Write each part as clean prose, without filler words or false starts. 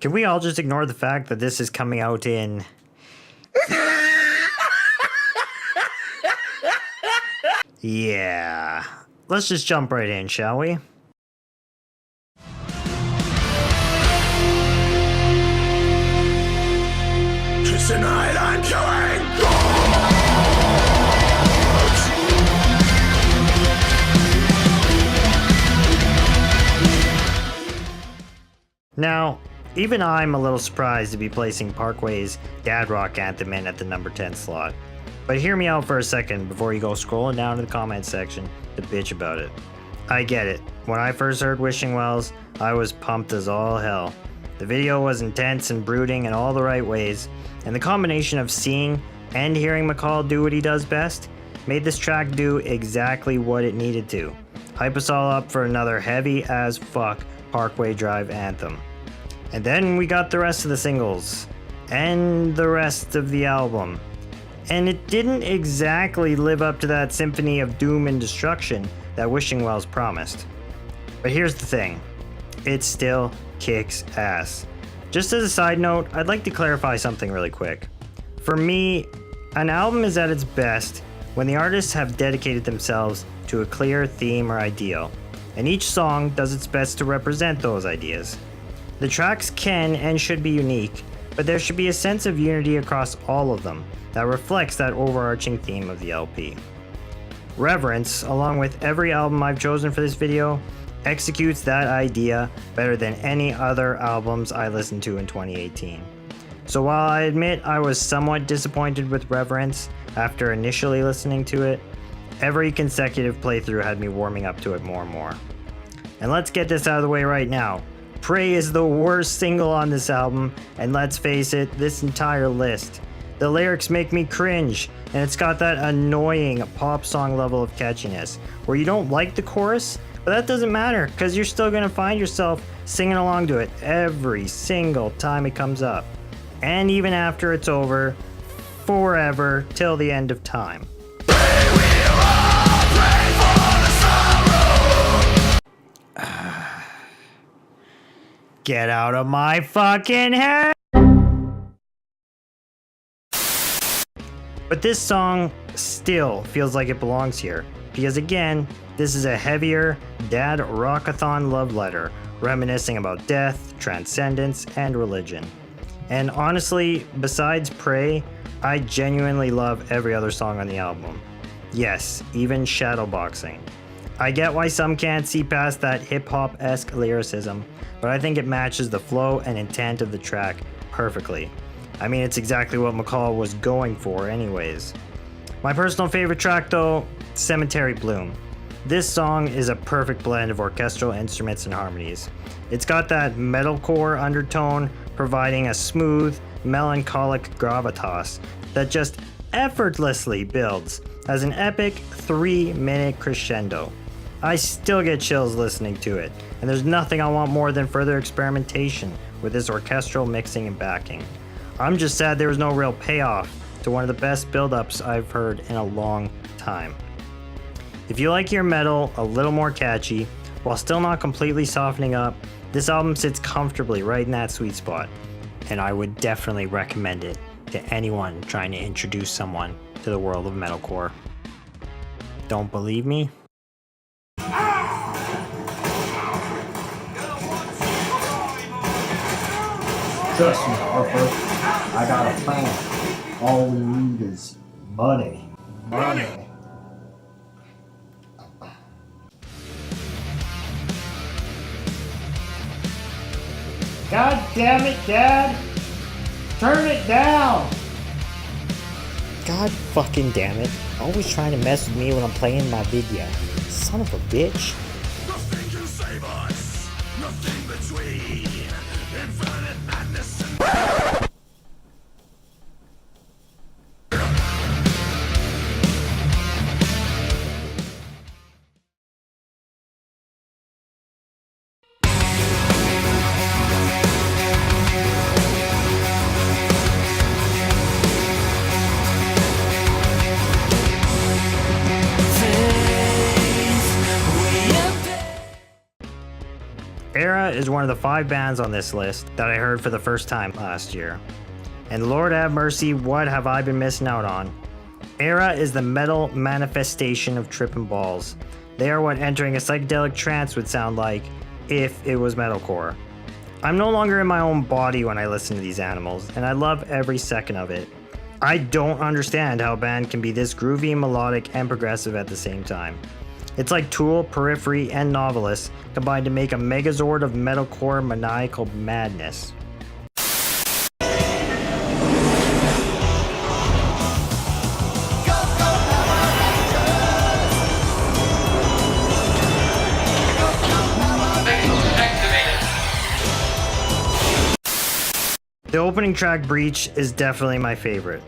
Can we all just ignore the fact that this is coming out in... Yeah. Let's just jump right in, shall we? Tonight I'm killing Now, even I'm a little surprised to be placing Parkway's dad rock anthem in at the number 10 slot. But hear me out for a second before you go scrolling down to the comment section to bitch about it. I get it. When I first heard Wishing Wells, I was pumped as all hell. The video was intense and brooding in all the right ways, and the combination of seeing and hearing McCall do what he does best made this track do exactly what it needed to. Hype us all up for another heavy as fuck Parkway Drive anthem. And then we got the rest of the singles, and the rest of the album. And it didn't exactly live up to that symphony of doom and destruction that Wishing Wells promised. But here's the thing, it still kicks ass. Just as a side note, I'd like to clarify something really quick. For me, an album is at its best when the artists have dedicated themselves to a clear theme or ideal, and each song does its best to represent those ideas. The tracks can and should be unique, but there should be a sense of unity across all of them that reflects that overarching theme of the LP. Reverence, along with every album I've chosen for this video, executes that idea better than any other albums I listened to in 2018. So while I admit I was somewhat disappointed with Reverence after initially listening to it, every consecutive playthrough had me warming up to it more and more. And let's get this out of the way right now. Pray is the worst single on this album, and let's face it, this entire list. The lyrics make me cringe, and it's got that annoying pop song level of catchiness, where you don't like the chorus, but that doesn't matter, because you're still going to find yourself singing along to it every single time it comes up. And even after it's over, forever, till the end of time. Get out of my fucking head! But this song still feels like it belongs here, because again, this is a heavier dad rockathon love letter, reminiscing about death, transcendence, and religion. And honestly, besides Pray, I genuinely love every other song on the album. Yes, even Shadowboxing. I get why some can't see past that hip-hop-esque lyricism, but I think it matches the flow and intent of the track perfectly. I mean, it's exactly what McCall was going for anyways. My personal favorite track though, Cemetery Bloom. This song is a perfect blend of orchestral instruments and harmonies. It's got that metalcore undertone, providing a smooth, melancholic gravitas that just effortlessly builds as an epic 3-minute crescendo. I still get chills listening to it, and there's nothing I want more than further experimentation with this orchestral mixing and backing. I'm just sad there was no real payoff to one of the best build-ups I've heard in a long time. If you like your metal a little more catchy, while still not completely softening up, this album sits comfortably right in that sweet spot, and I would definitely recommend it to anyone trying to introduce someone to the world of metalcore. Don't believe me? Trust me, Harper. I got a plan. All we need is money. Money. God damn it, Dad! Turn it down! God fucking damn it. Always trying to mess with me when I'm playing my video. Son of a bitch. Nothing can save us. Nothing between infinite madness and We Era is one of the 5 bands on this list that I heard for the first time last year. And Lord have mercy, what have I been missing out on? Era is the metal manifestation of trippin' balls. They are what entering a psychedelic trance would sound like if it was metalcore. I'm no longer in my own body when I listen to these animals, and I love every second of it. I don't understand how a band can be this groovy, melodic, and progressive at the same time. It's like Tool, Periphery, and Novelist combined to make a megazord of metalcore maniacal madness. The opening track, Breach, is definitely my favorite.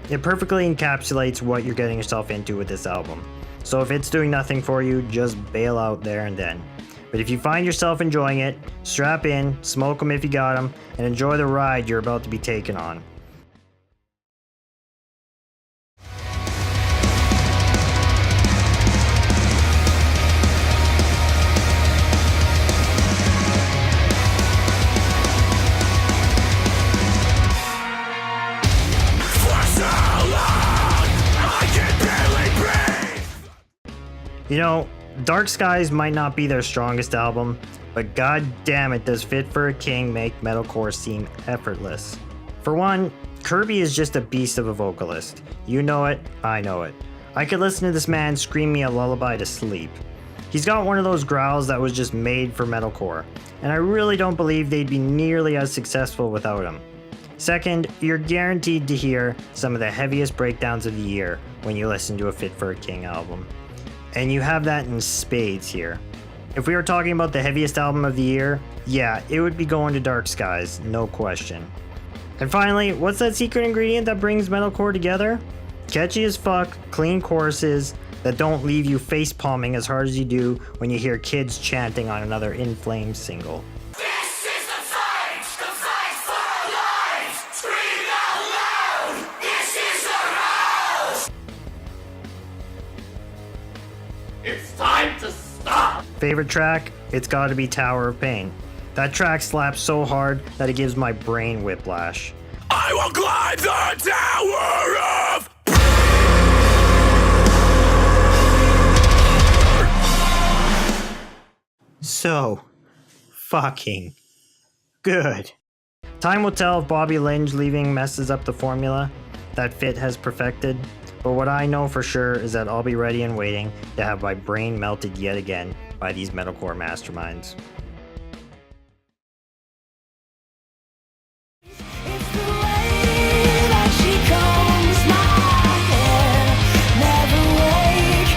It perfectly encapsulates what you're getting yourself into with this album. So if it's doing nothing for you, just bail out there and then. But if you find yourself enjoying it, strap in, smoke them if you got them, and enjoy the ride you're about to be taken on. You know, Dark Skies might not be their strongest album, but god damn it does Fit for a King make metalcore seem effortless. For one, Kirby is just a beast of a vocalist. You know it, I know it. I could listen to this man scream me a lullaby to sleep. He's got one of those growls that was just made for metalcore, and I really don't believe they'd be nearly as successful without him. Second, you're guaranteed to hear some of the heaviest breakdowns of the year when you listen to a Fit for a King album. And you have that in spades here. If we were talking about the heaviest album of the year, yeah, it would be going to Dark Skies, no question. And finally, what's that secret ingredient that brings metalcore together? Catchy as fuck, clean choruses that don't leave you face palming as hard as you do when you hear kids chanting on another In Flames single. This is the fight for our lives! Scream out loud! This is the house! It's time to stop! Favorite track? It's gotta be Tower of Pain. That track slaps so hard that it gives my brain whiplash. I will climb the Tower of So fucking good. Time will tell if Bobby Lynch leaving messes up the formula that Fit has perfected, but what I know for sure is that I'll be ready and waiting to have my brain melted yet again by these metalcore masterminds. It's the way that she combs my hair. Never wake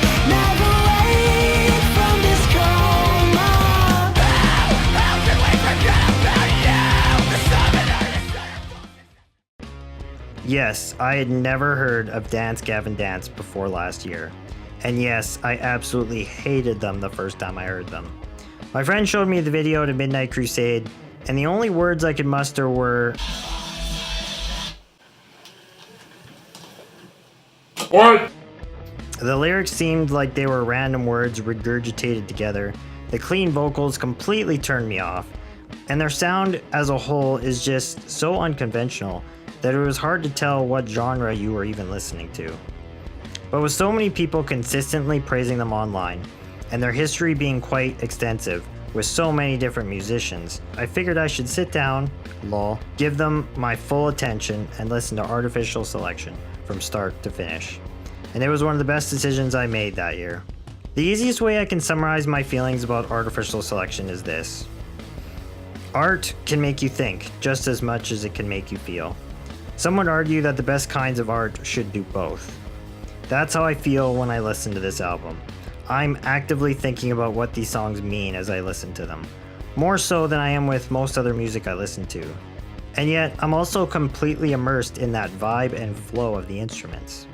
from this coma. How can we forget about you? Yes, I had never heard of Dance Gavin Dance before last year. And yes, I absolutely hated them the first time I heard them. My friend showed me the video to Midnight Crusade, and the only words I could muster were, What? the lyrics seemed like they were random words regurgitated together. The clean vocals completely turned me off, and their sound as a whole is just so unconventional that it was hard to tell what genre you were even listening to. But with so many people consistently praising them online, and their history being quite extensive with so many different musicians, I figured I should sit down, give them my full attention and listen to Artificial Selection from start to finish. And it was one of the best decisions I made that year. The easiest way I can summarize my feelings about Artificial Selection is this. Art can make you think just as much as it can make you feel. Some would argue that the best kinds of art should do both. That's how I feel when I listen to this album. I'm actively thinking about what these songs mean as I listen to them, more so than I am with most other music I listen to. And yet, I'm also completely immersed in that vibe and flow of the instruments.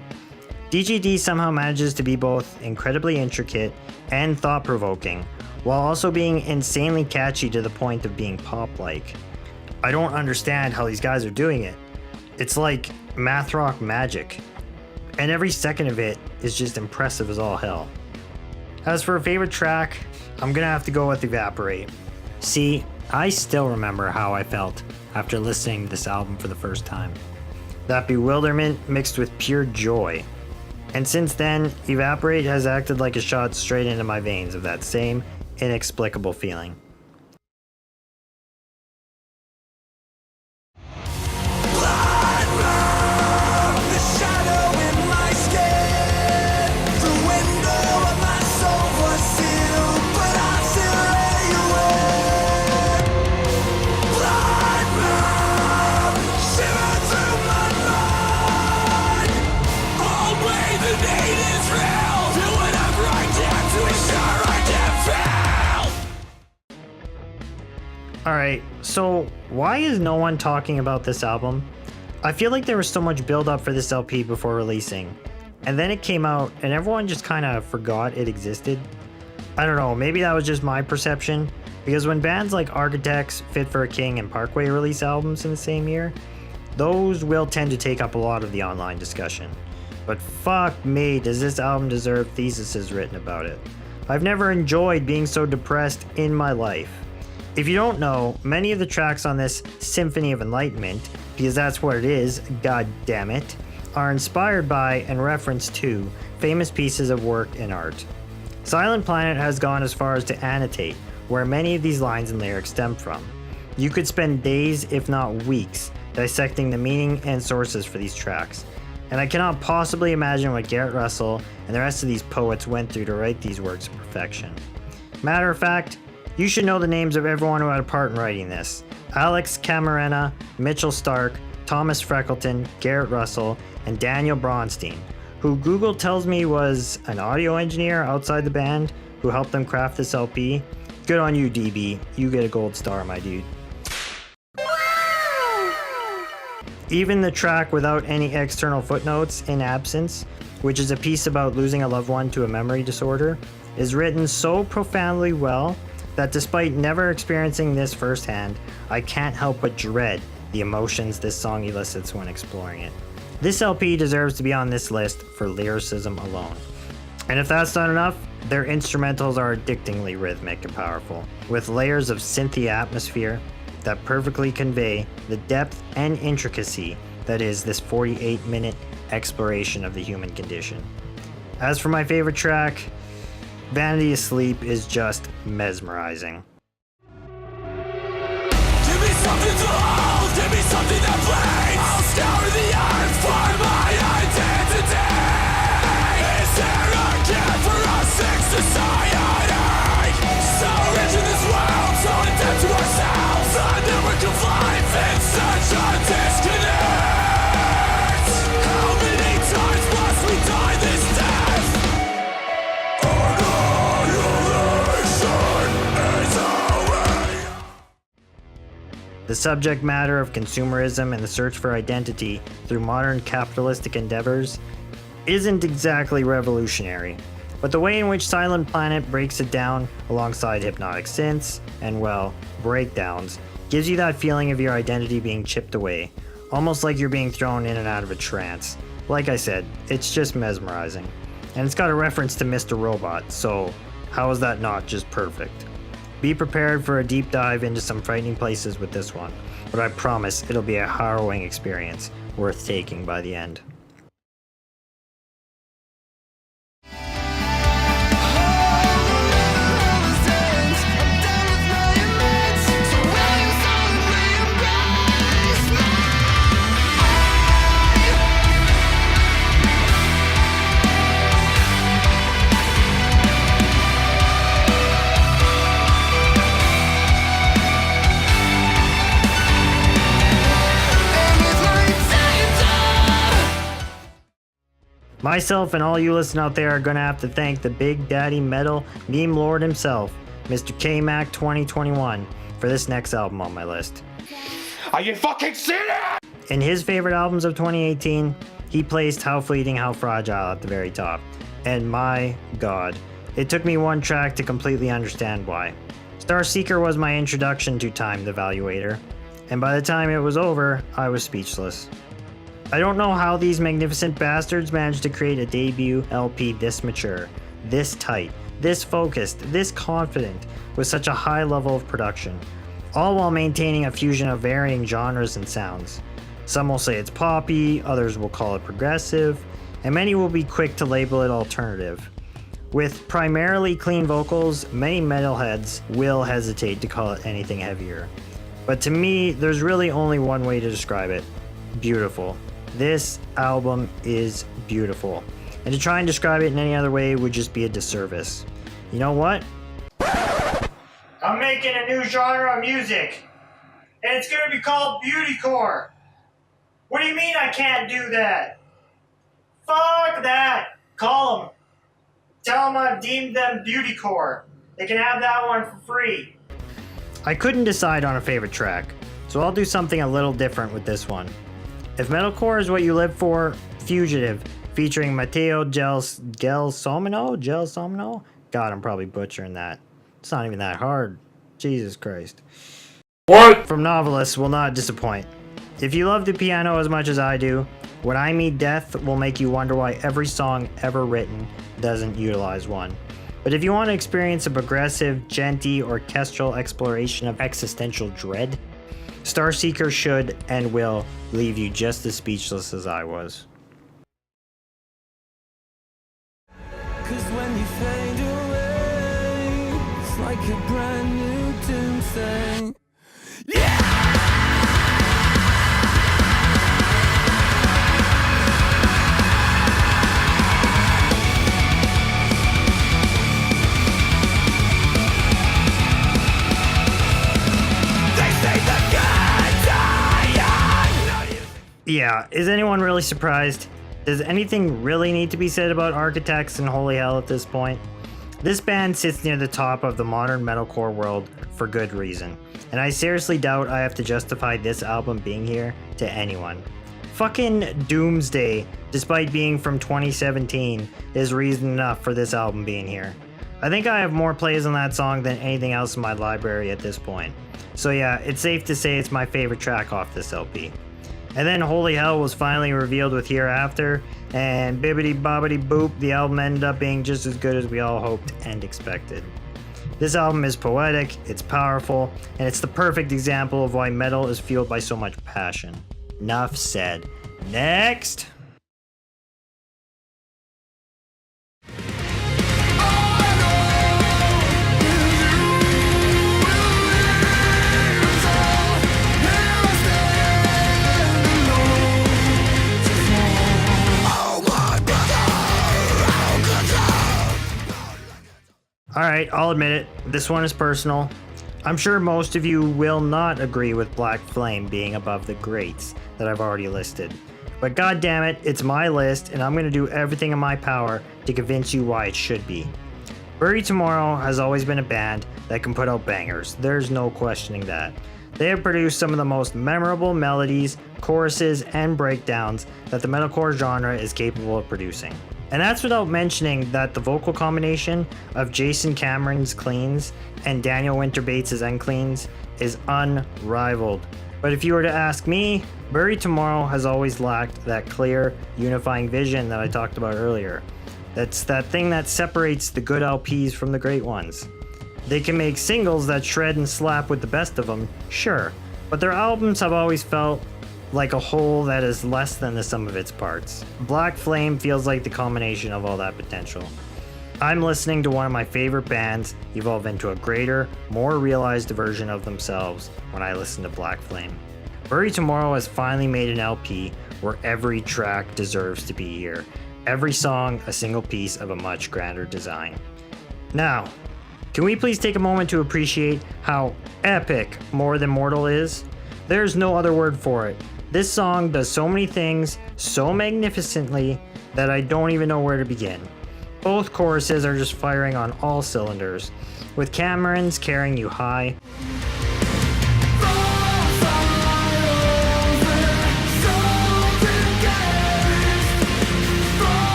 DGD somehow manages to be both incredibly intricate and thought-provoking, while also being insanely catchy to the point of being pop-like. I don't understand how these guys are doing it. It's like math rock magic. And every second of it is just impressive as all hell. As for a favorite track, I'm gonna have to go with Evaporate. See, I still remember how I felt after listening to this album for the first time. That bewilderment mixed with pure joy. And since then, Evaporate has acted like a shot straight into my veins of that same inexplicable feeling. Alright, so why is no one talking about this album? I feel like there was so much build up for this LP before releasing, and then it came out and everyone just kind of forgot it existed. I don't know, maybe that was just my perception, because when bands like Architects, Fit for a King, and Parkway release albums in the same year, those will tend to take up a lot of the online discussion. But fuck me, does this album deserve theses written about it. I've never enjoyed being so depressed in my life. If you don't know, many of the tracks on this Symphony of Enlightenment, because that's what it is, god damn it, are inspired by and reference to famous pieces of work and art. Silent Planet has gone as far as to annotate where many of these lines and lyrics stem from. You could spend days, if not weeks, dissecting the meaning and sources for these tracks, and I cannot possibly imagine what Garrett Russell and the rest of these poets went through to write these works of perfection. Matter of fact, you should know the names of everyone who had a part in writing this. Alex Camarena, Mitchell Stark, Thomas Freckleton, Garrett Russell, and Daniel Bronstein, who Google tells me was an audio engineer outside the band who helped them craft this LP. Good on you, DB. You get a gold star, my dude. Even the track Without Any External Footnotes, In Absence, which is a piece about losing a loved one to a memory disorder, is written so profoundly well that despite never experiencing this firsthand, I can't help but dread the emotions this song elicits when exploring it. This LP deserves to be on this list for lyricism alone. And if that's not enough, their instrumentals are addictingly rhythmic and powerful, with layers of synthy atmosphere that perfectly convey the depth and intricacy that is this 48-minute exploration of the human condition. As for my favorite track, Vanity Asleep is just mesmerizing. Give me something to hold, give me something that bleeds. I'll scour the earth for my identity. Is there a gift for a sick society? So rich in this world, so in debt to ourselves. A network of life in such a disconnect. How many times must we die this death? The subject matter of consumerism and the search for identity through modern capitalistic endeavors isn't exactly revolutionary, but the way in which Silent Planet breaks it down alongside hypnotic synths and, well, breakdowns gives you that feeling of your identity being chipped away, almost like you're being thrown in and out of a trance. Like I said, it's just mesmerizing. And it's got a reference to Mr. Robot, so how is that not just perfect? Be prepared for a deep dive into some frightening places with this one, but I promise it'll be a harrowing experience worth taking by the end. Myself and all you listening out there are gonna have to thank the Big Daddy Metal meme lord himself, Mr. K-Mac 2021, for this next album on my list. Are you fucking serious? In his favorite albums of 2018, he placed How Fleeting, How Fragile at the very top. And my god, it took me one track to completely understand why. Starseeker was my introduction to Time the Evaluator, and by the time it was over, I was speechless. I don't know how these magnificent bastards managed to create a debut LP this mature, this tight, this focused, this confident, with such a high level of production. all while maintaining a fusion of varying genres and sounds. Some will say it's poppy, others will call it progressive, and many will be quick to label it alternative. With primarily clean vocals, many metalheads will hesitate to call it anything heavier. But to me, there's really only one way to describe it: beautiful. This album is beautiful. And to try and describe it in any other way would just be a disservice. You know what? I'm making a new genre of music, and it's gonna be called beautycore. What do you mean I can't do that? Fuck that. Call them. Tell them I've deemed them beautycore. They can have that one for free. I couldn't decide on a favorite track, so I'll do something a little different with this one. If metalcore is what you live for, Fugitive, featuring Matteo Gelsomino? God, I'm probably butchering that. It's not even that hard. Jesus Christ. What? From Novelist will not disappoint. If you love the piano as much as I do, When I Meet Death will make you wonder why every song ever written doesn't utilize one. But if you want to experience a progressive, genty, orchestral exploration of existential dread, Starseeker should and will leave you just as speechless as I was. Cause when you fade away, it's like a brand new doomsday. Yeah, is anyone really surprised? Does anything really need to be said about Architects and Holy Hell at this point? This band sits near the top of the modern metalcore world for good reason, and I seriously doubt I have to justify this album being here to anyone. Fucking Doomsday, despite being from 2017, is reason enough for this album being here. I think I have more plays on that song than anything else in my library at this point. So yeah, it's safe to say it's my favorite track off this LP. And then Holy Hell was finally revealed with Hereafter, and bibbity bobbity boop, the album ended up being just as good as we all hoped and expected. This album is poetic, it's powerful, and it's the perfect example of why metal is fueled by so much passion. Enough said. Next! Alright, I'll admit it, this one is personal. I'm sure most of you will not agree with Black Flame being above the greats that I've already listed. But god damn it, it's my list, and I'm going to do everything in my power to convince you why it should be. Bury Tomorrow has always been a band that can put out bangers, there's no questioning that. They have produced some of the most memorable melodies, choruses, and breakdowns that the metalcore genre is capable of producing. And that's without mentioning that the vocal combination of Jason Cameron's cleans and Daniel Winterbates' end cleans is unrivaled. But if you were to ask me, Bury Tomorrow has always lacked that clear, unifying vision that I talked about earlier. That's that thing that separates the good LPs from the great ones. They can make singles that shred and slap with the best of them, sure, but their albums have always felt like a whole that is less than the sum of its parts. Black Flame feels like the combination of all that potential. I'm listening to one of my favorite bands evolve into a greater, more realized version of themselves when I listen to Black Flame. Bury Tomorrow has finally made an LP where every track deserves to be here. Every song a single piece of a much grander design. Now, can we please take a moment to appreciate how epic More Than Mortal is? There's no other word for it. This song does so many things so magnificently that I don't even know where to begin. Both choruses are just firing on all cylinders, with Cameron's carrying you high,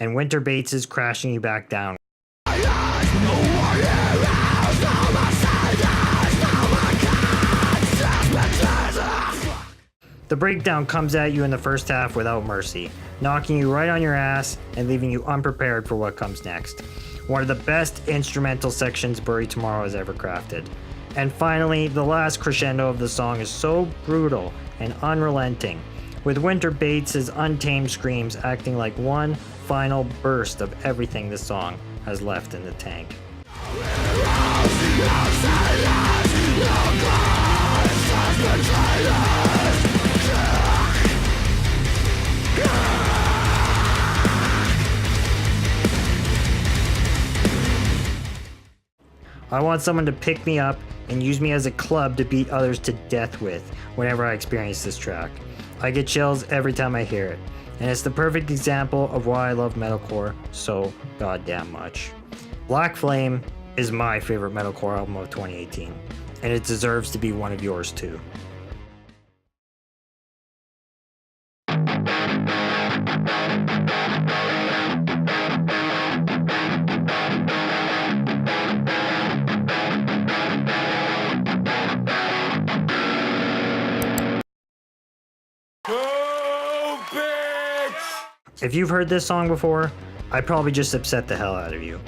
and Winterbates is crashing you back down. The breakdown comes at you in the first half without mercy, knocking you right on your ass and leaving you unprepared for what comes next. One of the best instrumental sections Bury Tomorrow has ever crafted. And finally, the last crescendo of the song is so brutal and unrelenting, with Winter Bates' untamed screams acting like one final burst of everything the song has left in the tank. I want someone to pick me up and use me as a club to beat others to death with whenever I experience this track. I get chills every time I hear it, and it's the perfect example of why I love metalcore so goddamn much. Black Flame is my favorite metalcore album of 2018, and it deserves to be one of yours too. Go, bitch! If you've heard this song before, I probably just upset the hell out of you.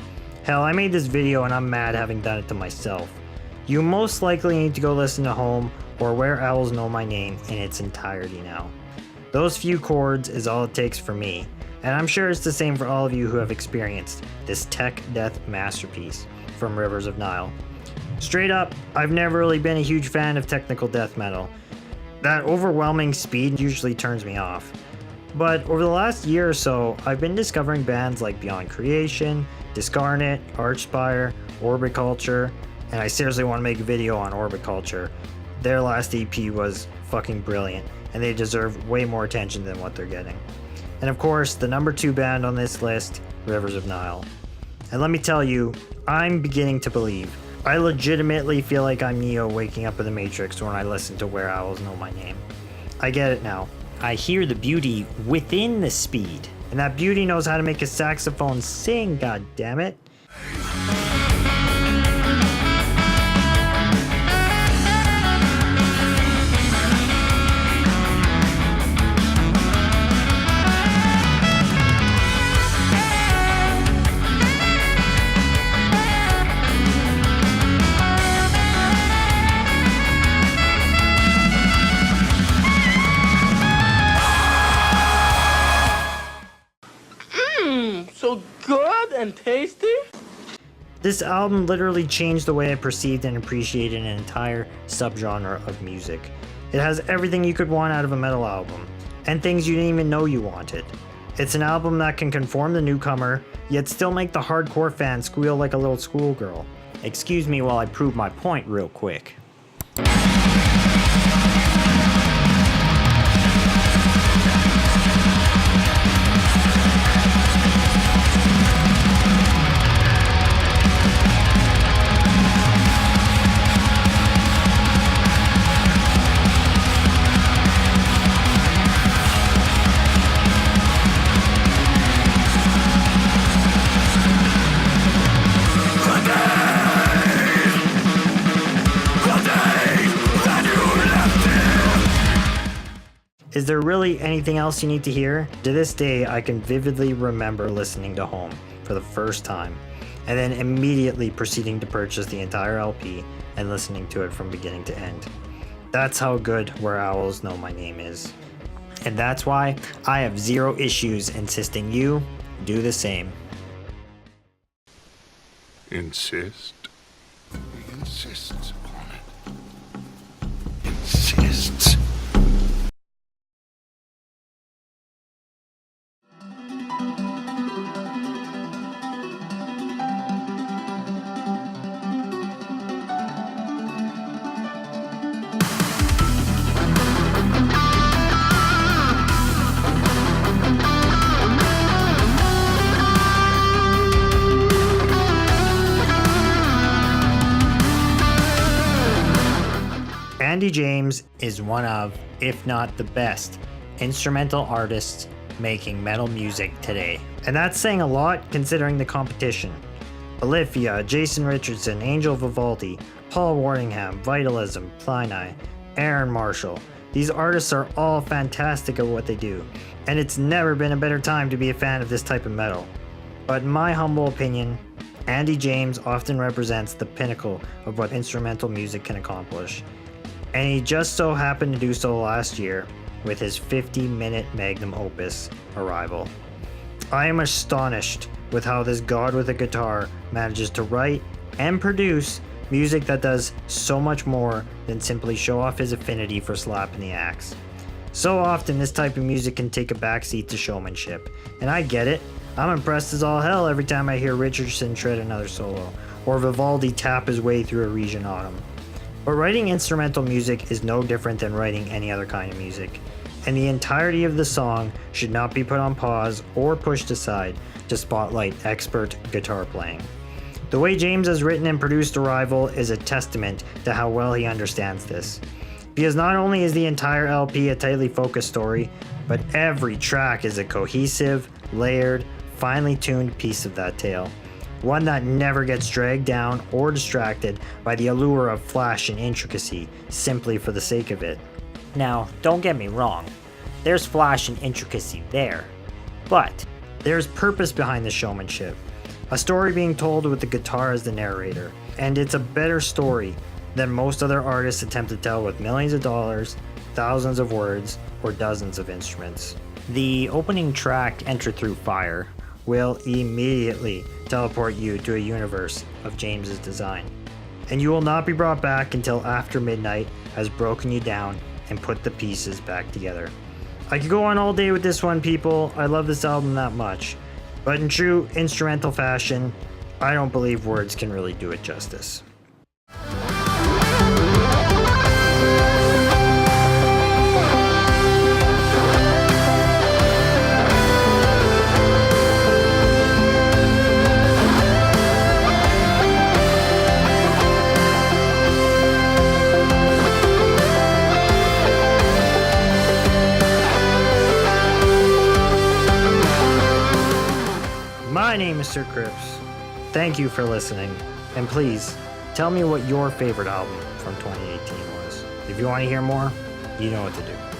Hell, I made this video and I'm mad having done it to myself. You most likely need to go listen to Home or Where Owls Know My Name in its entirety now. Those few chords is all it takes for me, and I'm sure it's the same for all of you who have experienced this tech death masterpiece from Rivers of Nile. Straight up, I've never really been a huge fan of technical death metal. That overwhelming speed usually turns me off. But over the last year or so, I've been discovering bands like Beyond Creation, Discarnate, Archspire, Orbiculture, and I seriously want to make a video on Orbiculture. Their last EP was fucking brilliant, and they deserve way more attention than what they're getting. And of course, the number 2 band on this list, Rivers of Nile. And let me tell you, I'm beginning to believe. I legitimately feel like I'm Neo waking up in the Matrix when I listen to Where Owls Know My Name. I get it now. I hear the beauty within the speed, and that beauty knows how to make a saxophone sing, god damn it. So good and tasty? This album literally changed the way I perceived and appreciated an entire subgenre of music. It has everything you could want out of a metal album, and things you didn't even know you wanted. It's an album that can conform the newcomer, yet still make the hardcore fan squeal like a little schoolgirl. Excuse me while I prove my point real quick. Is there really anything else you need to hear? To this day, I can vividly remember listening to Home for the first time, and then immediately proceeding to purchase the entire LP and listening to it from beginning to end. That's how good Where Owls Know My Name is. And that's why I have zero issues insisting you do the same. Insist? He insists upon it. Insists. Andy James is one of, if not the best, instrumental artists making metal music today. And that's saying a lot considering the competition. Olivia, Jason Richardson, Angel Vivaldi, Paul Wardingham, Vitalism, Pliny, Aaron Marshall. These artists are all fantastic at what they do, and it's never been a better time to be a fan of this type of metal. But in my humble opinion, Andy James often represents the pinnacle of what instrumental music can accomplish, and he just so happened to do so last year with his 50-minute magnum opus, Arrival. I am astonished with how this god with a guitar manages to write and produce music that does so much more than simply show off his affinity for slapping the axe. So often this type of music can take a backseat to showmanship, and I get it. I'm impressed as all hell every time I hear Richardson shred another solo, or Vivaldi tap his way through a region autumn. But writing instrumental music is no different than writing any other kind of music, and the entirety of the song should not be put on pause or pushed aside to spotlight expert guitar playing. The way James has written and produced Arrival is a testament to how well he understands this, because not only is the entire LP a tightly focused story, but every track is a cohesive, layered, finely tuned piece of that tale. One that never gets dragged down or distracted by the allure of flash and intricacy simply for the sake of it. Now, don't get me wrong, there's flash and intricacy there, but there's purpose behind the showmanship. A story being told with the guitar as the narrator, and it's a better story than most other artists attempt to tell with millions of dollars, thousands of words, or dozens of instruments. The opening track, Enter Through Fire, will immediately teleport you to a universe of James's design, and you will not be brought back until after midnight has broken you down and put the pieces back together. I could go on all day with this one, people. I love this album that much, but in true instrumental fashion, I don't believe words can really do it justice. My name is Sir Crips. Thank you for listening, and please tell me what your favorite album from 2018 was. If you want to hear more, you know what to do.